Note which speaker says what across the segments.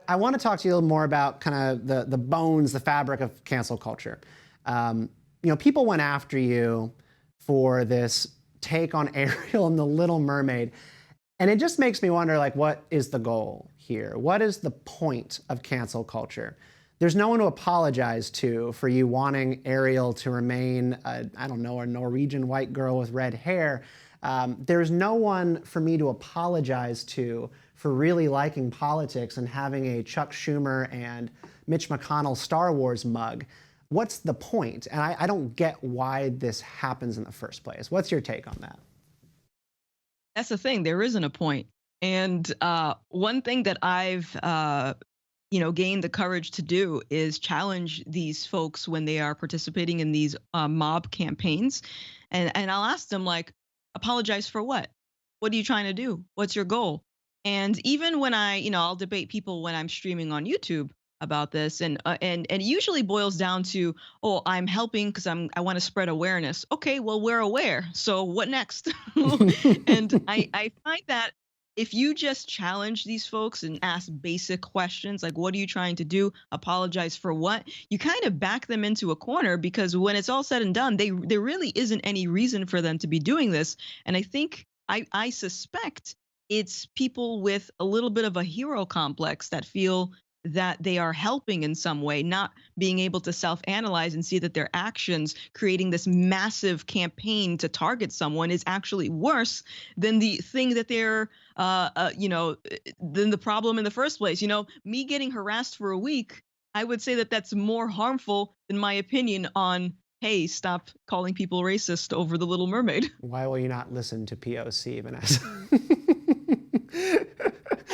Speaker 1: I want to talk to you a little more about kind of the bones, the fabric of cancel culture. People went after you for this take on Ariel and the Little Mermaid. And it just makes me wonder, like, what is the goal here? What is the point of cancel culture? There's no one to apologize to for you wanting Ariel to remain, I don't know, a Norwegian white girl with red hair. There's no one for me to apologize to for really liking politics and having a Chuck Schumer and Mitch McConnell Star Wars mug. What's the point? And I don't get why this happens in the first place. What's your take on that?
Speaker 2: That's the thing. There isn't a point. And one thing that I've gained the courage to do is challenge these folks when they are participating in these mob campaigns, and I'll ask them, like, apologize for what? What are you trying to do? What's your goal? And even when I'll debate people when I'm streaming on YouTube about this, and it usually boils down to, oh, I'm helping because I want to spread awareness. Okay, well, we're aware, so what next? And I find that if you just challenge these folks and ask basic questions like, what are you trying to do? Apologize for what? You kind of back them into a corner, because when it's all said and done, there really isn't any reason for them to be doing this. And I think I suspect it's people with a little bit of a hero complex that feel that they are helping in some way, not being able to self-analyze and see that their actions creating this massive campaign to target someone is actually worse than the thing that they're than the problem in the first place. Me getting harassed for a week, I would say that that's more harmful than my opinion on, hey, stop calling people racist over the Little Mermaid.
Speaker 1: Why will you not listen to POC, Vanessa?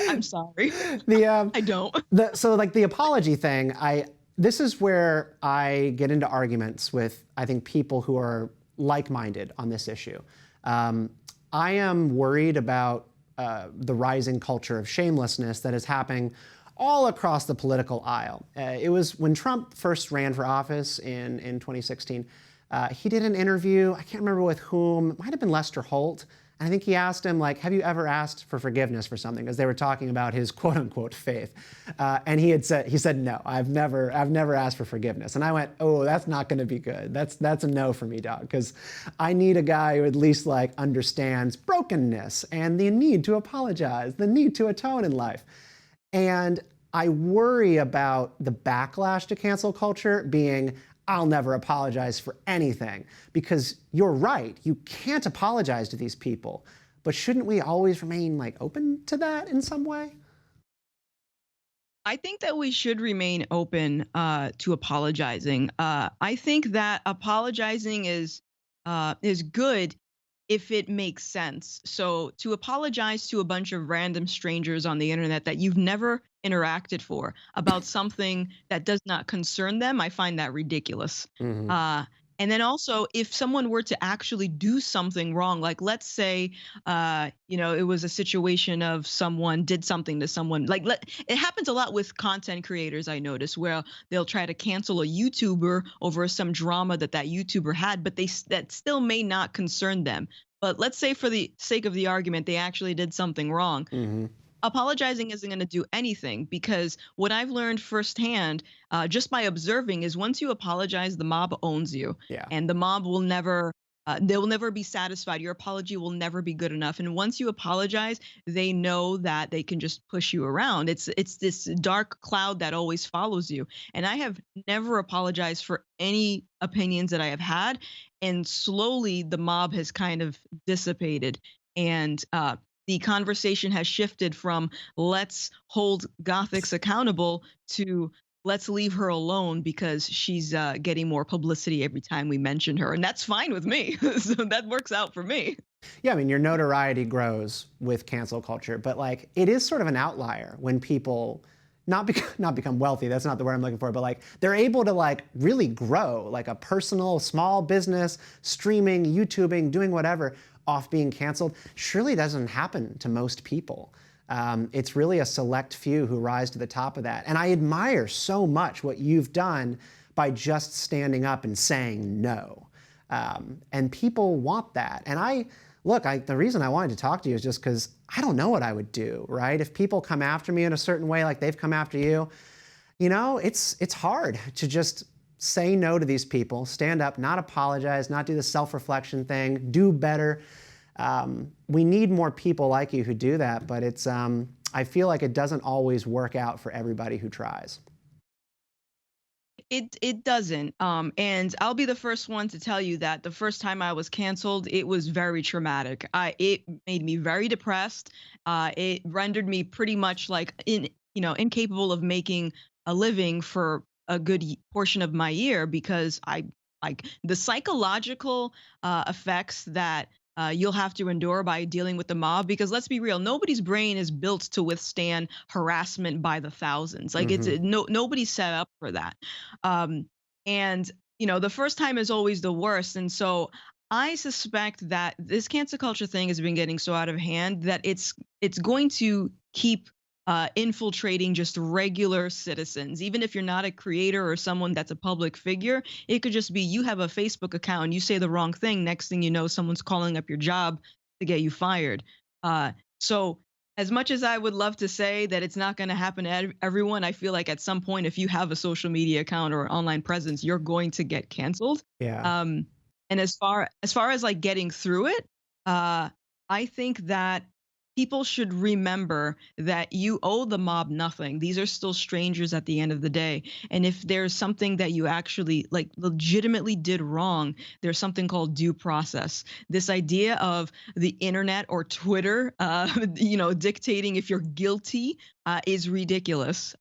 Speaker 2: I'm sorry. I don't.
Speaker 1: So like the apology thing, this is where I get into arguments with, I think, people who are like-minded on this issue. I am worried about the rising culture of shamelessness that is happening all across the political aisle. It was when Trump first ran for office in 2016, he did an interview, I can't remember with whom, it might have been Lester Holt. And I think he asked him, like, have you ever asked for forgiveness for something? Because they were talking about his quote unquote faith. And he said, no, I've never asked for forgiveness. And I went, oh, that's not going to be good. That's a no for me, dog. Because I need a guy who at least like understands brokenness and the need to apologize, the need to atone in life. And I worry about the backlash to cancel culture being, I'll never apologize for anything, because you're right, you can't apologize to these people, but shouldn't we always remain like open to that in some way?
Speaker 2: I think that we should remain open to apologizing. I think that apologizing is good if it makes sense. So to apologize to a bunch of random strangers on the internet that you've never interacted for about something that does not concern them, I find that ridiculous.
Speaker 1: Mm-hmm.
Speaker 2: And then also, if someone were to actually do something wrong, like let's say, it was a situation of someone did something to someone, it happens a lot with content creators, I notice, where they'll try to cancel a YouTuber over some drama that YouTuber had, but that still may not concern them. But let's say, for the sake of the argument, they actually did something wrong.
Speaker 1: Mm-hmm.
Speaker 2: Apologizing isn't going to do anything, because what I've learned firsthand, just by observing, is once you apologize, the mob owns you.
Speaker 1: Yeah.
Speaker 2: And the mob will never, they will never be satisfied. Your apology will never be good enough. And once you apologize, they know that they can just push you around. It's this dark cloud that always follows you. And I have never apologized for any opinions that I have had. And slowly the mob has kind of dissipated. And the conversation has shifted from let's hold Gothics accountable to let's leave her alone because she's getting more publicity every time we mention her. And that's fine with me. So that works out for me.
Speaker 1: Yeah, I mean, your notoriety grows with cancel culture, but like it is sort of an outlier when people not become wealthy, that's not the word I'm looking for, but like they're able to like really grow like a personal small business, streaming, YouTubing, doing whatever, off being canceled. Surely doesn't happen to most people. It's really a select few who rise to the top of that. And I admire so much what you've done by just standing up and saying no. And people want that. And Look, the reason I wanted to talk to you is just because I don't know what I would do, right? If people come after me in a certain way, like they've come after you, it's hard to just say no to these people, stand up, not apologize, not do the self-reflection thing, do better. We need more people like you who do that, but I feel like it doesn't always work out for everybody who tries.
Speaker 2: It doesn't. And I'll be the first one to tell you that the first time I was canceled, it was very traumatic. It made me very depressed. It rendered me pretty much like incapable of making a living for a good portion of my year because I like the psychological effects that you'll have to endure by dealing with the mob, because let's be real, nobody's brain is built to withstand harassment by the thousands. Like
Speaker 1: Hmm.
Speaker 2: nobody's set up for that. um and the first time is always the worst, and so I suspect that this cancel culture thing has been getting so out of hand that it's going to keep infiltrating just regular citizens. Even if you're not a creator or someone that's a public figure, it could just be you have a Facebook account and you say the wrong thing. Next thing you know, someone's calling up your job to get you fired. So, as much as I would love to say that it's not going to happen to everyone, I feel like at some point, if you have a social media account or online presence, you're going to get canceled.
Speaker 1: Yeah.
Speaker 2: Um, and as far as like getting through it, I think that people should remember that you owe the mob nothing. These are still strangers at the end of the day. And if there's something that you actually like legitimately did wrong, there's something called due process. This idea of the internet or Twitter, dictating if you're guilty is ridiculous.